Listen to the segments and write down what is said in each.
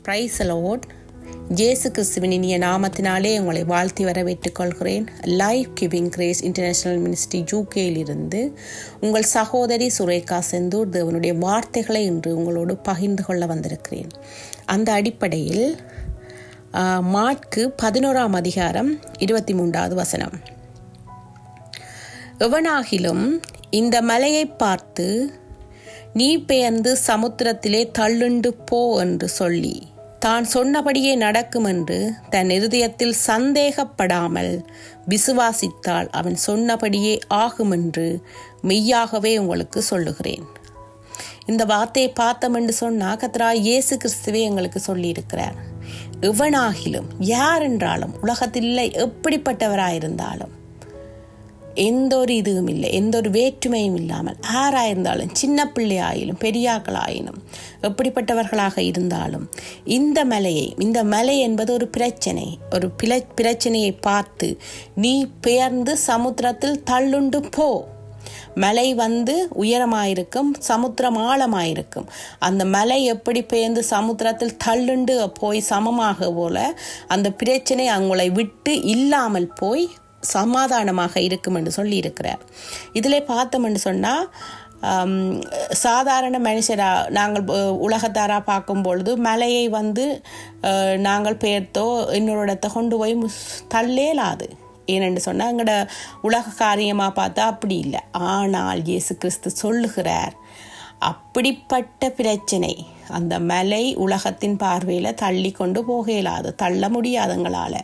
Price Lord. இயேசு கிறிஸ்துவின் இனிய நாமத்தினாலே உங்களை வாழ்த்தி வரவேற்றுக் கொள்கிறேன். Life giving grace international ministry யூகேயிலிருந்து உங்கள் சகோதரி சுரேகா செந்தூர் தேவனுடைய வார்த்தைகளை இன்று உங்களோடு பகிர்ந்து கொள்ள வந்திருக்கிறேன். அந்த அடிப்படையில் மாற்கு 11 அதிகாரம் 23 வசனம். எவனாகிலும் இந்த மலையை பார்த்து நீ பெயர்ந்து சமுத்திரத்திலே தள்ளுண்டு போ என்று சொல்லி தான் சொன்னபடியே நடக்கும் என்று தன் இருதயத்தில் சந்தேகப்படாமல் விசுவாசித்தால் அவன் சொன்னபடியே ஆகும் என்று மெய்யாகவே உங்களுக்கு சொல்லுகிறேன். இந்த வார்த்தையை பார்த்தோம் என்று சொன்னால் கர்த்தராகிய இயேசு கிறிஸ்துவே எங்களுக்கு சொல்லியிருக்கிறார். எவனாகிலும் யார் என்றாலும் உலகத்தில் எப்படிப்பட்டவராயிருந்தாலும் எந்த ஒரு இதுவும் இல்லை, எந்த ஒரு வேற்றுமையும் இல்லாமல் யாராயிருந்தாலும் சின்ன பிள்ளையாயிலும் பெரியாக்களாயினும் எப்படிப்பட்டவர்களாக இருந்தாலும் இந்த மலை என்பது ஒரு பிரச்சனை, ஒரு பிரச்சனையை பார்த்து நீ பெயர்ந்து சமுத்திரத்தில் தள்ளுண்டு போ. மலை உயரமாயிருக்கும், சமுத்திரம் ஆழமாயிருக்கும். அந்த மலை எப்படி பெயர்ந்து சமுத்திரத்தில் தள்ளுண்டு போய் சமமாக போல அந்த பிரச்சனை அவங்களை விட்டு இல்லாமல் போய் சமாதானமாக இருக்கும் என்று சொல்லி இருக்கிறார். இதில் பார்த்தோம் என்று சொன்னால் சாதாரண மனுஷராக நாங்கள் உலகத்தாராக பார்க்கும்பொழுது மலையை நாங்கள் பெயர்த்தோ இன்னொரு இடத்தை கொண்டு போய் தள்ளேலாது. ஏனென்று சொன்னால் எங்களோட உலக காரியமாக பார்த்தா அப்படி இல்லை. ஆனால் இயேசு கிறிஸ்து சொல்லுகிறார், அப்படிப்பட்ட பிரச்சனை அந்த மலை உலகத்தின் பார்வையில் தள்ளி கொண்டு போக இயலாது, தள்ள முடியாதங்களால்.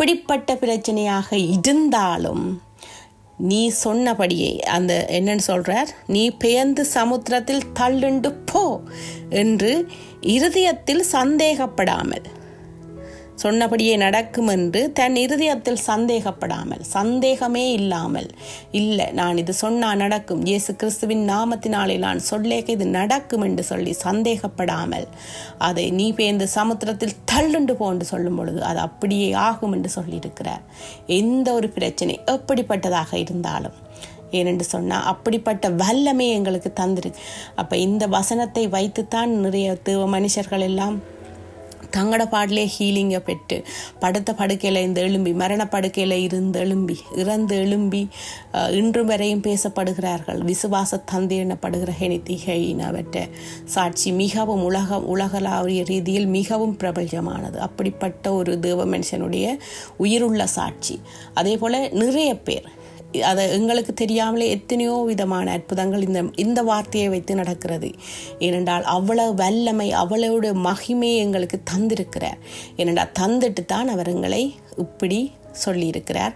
அப்படிப்பட்ட பிரச்சனையாக இருந்தாலும் நீ சொன்னபடியே என்னன்னு சொல்றார், நீ பெயர்ந்து சமுத்திரத்தில் தள்ளுண்டு போ என்று இருதயத்தில் சந்தேகப்படாமல் சொன்னபடியே நடக்கும் என்று தன் இருதயத்தில் சந்தேகப்படாமல், சந்தேகமே இல்லாமல், இல்லை நான் இது சொன்னா நடக்கும், இயேசு கிறிஸ்துவின் நாமத்தினாலே நான் சொல்லேக்க இது நடக்கும் என்று சொல்லி சந்தேகப்படாமல் அதை நீ பெயர்ந்து சமுத்திரத்தில் தள்ளுண்டு போ என்று சொல்லும் பொழுது அது அப்படியே ஆகும் என்று சொல்லியிருக்கிறார். எந்த ஒரு பிரச்சனை எப்படிப்பட்டதாக இருந்தாலும், ஏனென்று சொன்னால் அப்படிப்பட்ட வல்லமே எங்களுக்கு தந்திருக்கு. அப்போ இந்த வசனத்தை வைத்துத்தான் நிறைய மனுஷர்கள் எல்லாம் தங்களோட பாடலே ஹீலிங்கை பெற்று படுத்த படுக்கையில் எழும்பி மரணப்படுக்கையில் இறந்து எழும்பி இன்று வரையும் பேசப்படுகிறார்கள். விசுவாச தந்தை எனப்படுகிற ஹெனித்திகையினவற்ற சாட்சி மிகவும் உலகளாவிய ரீதியில் மிகவும் பிரபல்யமானது. அப்படிப்பட்ட ஒரு தேவ மனுஷனுடைய உயிருள்ள சாட்சி. அதே போல் நிறைய பேர் அதை எங்களுக்கு தெரியாமலே எத்தனையோ விதமான அற்புதங்கள் இந்த வார்த்தையை வைத்து நடக்கிறது. ஏனென்றால் அவ்வளவு வல்லமை, அவ்வளவு மகிமையை எங்களுக்கு தந்திருக்கிறார். ஏனென்றால் தந்துட்டு தான் அவர் எங்களை இப்படி சொல்லியிருக்கிறார்.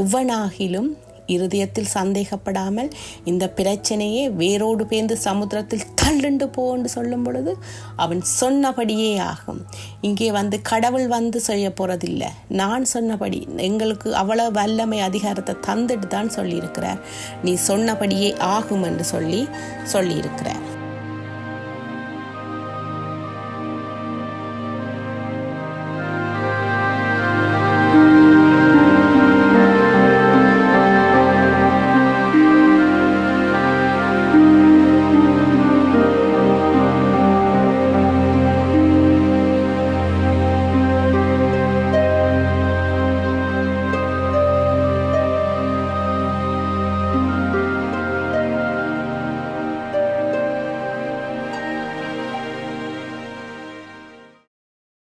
எவனாகிலும் இருதயத்தில் சந்தேகப்படாமல் இந்த பிரச்சனையே வேரோடு பேர்ந்து சமுத்திரத்தில் தள்ளுண்டு போன்னு சொல்லும் பொழுது அவன் சொன்னபடியே ஆகும். இங்கே கடவுள் செய்ய போறதில்லை, நான் சொன்னபடி எங்களுக்கு அவ்வளவு வல்லமை அதிகாரத்தை தந்துட்டு தான் சொல்லியிருக்கிறார். நீ சொன்னபடியே ஆகும் என்று சொல்லியிருக்கிறார்.